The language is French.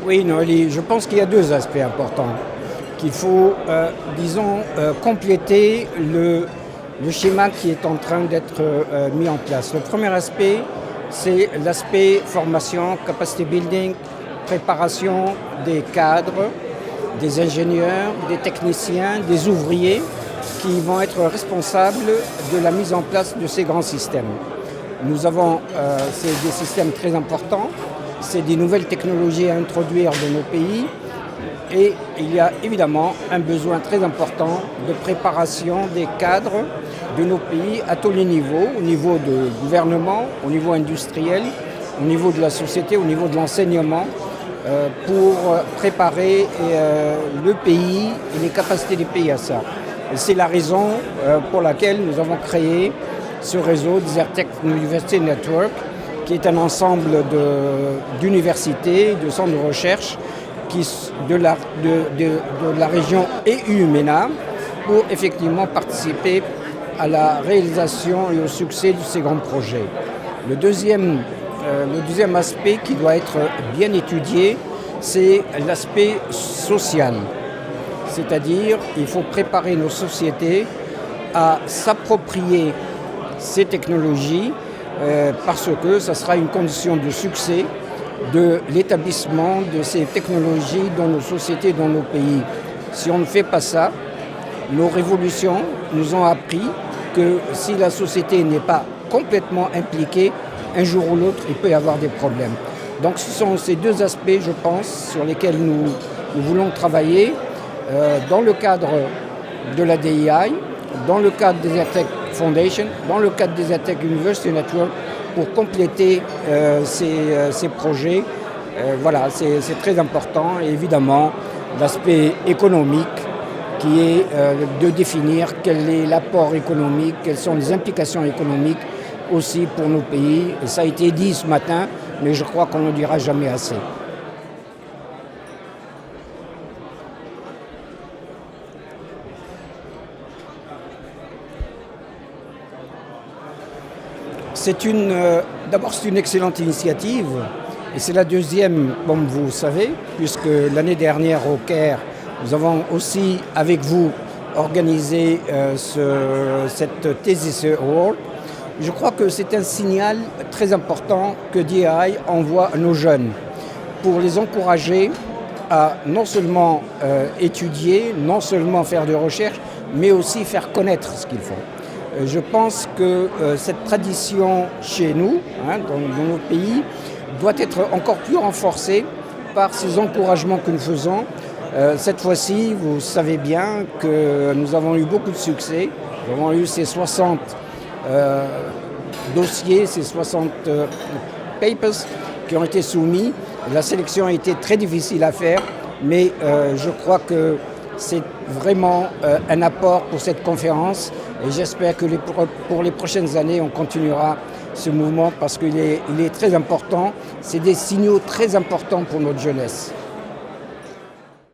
Oui, Noélie, je pense qu'il y a deux aspects importants. Qu'il faut, compléter le schéma qui est en train d'être mis en place. Le premier aspect, c'est l'aspect formation, capacity building, préparation des cadres, des ingénieurs, des techniciens, des ouvriers qui vont être responsables de la mise en place de ces grands systèmes. Nous avons des systèmes très importants, c'est des nouvelles technologies à introduire dans nos pays et il y a évidemment un besoin très important de préparation des cadres de nos pays à tous les niveaux, au niveau du gouvernement, au niveau industriel, au niveau de la société, au niveau de l'enseignement, pour préparer le pays et les capacités des pays à ça. Et c'est la raison pour laquelle nous avons créé ce réseau Desertec University Network, qui est un ensemble d'universités, de centres de recherche de la région EU-MENA pour effectivement participer à la réalisation et au succès de ces grands projets. Le deuxième aspect qui doit être bien étudié, c'est l'aspect social. C'est-à-dire qu'il faut préparer nos sociétés à s'approprier ces technologies parce que ça sera une condition de succès de l'établissement de ces technologies dans nos sociétés, dans nos pays. Si on ne fait pas ça, nos révolutions nous ont appris que si la société n'est pas complètement impliquée, un jour ou l'autre, il peut y avoir des problèmes. Donc ce sont ces deux aspects, je pense, sur lesquels nous voulons travailler dans le cadre de la DEI, dans le cadre des Desertec Foundation, dans le cadre des Desertec University Network, pour compléter ces projets. Voilà, c'est très important. Et évidemment, l'aspect économique qui est de définir quel est l'apport économique, quelles sont les implications économiques aussi pour nos pays. Et ça a été dit ce matin, mais je crois qu'on ne le dira jamais assez. D'abord, c'est une excellente initiative et c'est la deuxième, comme vous savez, puisque l'année dernière au Caire, nous avons aussi, avec vous, organisé cette Thesis Award. Je crois que c'est un signal très important que DEI envoie à nos jeunes pour les encourager à non seulement étudier, non seulement faire de recherche, mais aussi faire connaître ce qu'ils font. Je pense que cette tradition chez nous, dans nos pays, doit être encore plus renforcée par ces encouragements que nous faisons. Cette fois-ci, vous savez bien que nous avons eu beaucoup de succès. Nous avons eu ces 60 dossiers, ces 60 papers qui ont été soumis. La sélection a été très difficile à faire, mais je crois que c'est vraiment un apport pour cette conférence et j'espère que pour les prochaines années, on continuera ce mouvement parce qu'il est très important. C'est des signaux très importants pour notre jeunesse.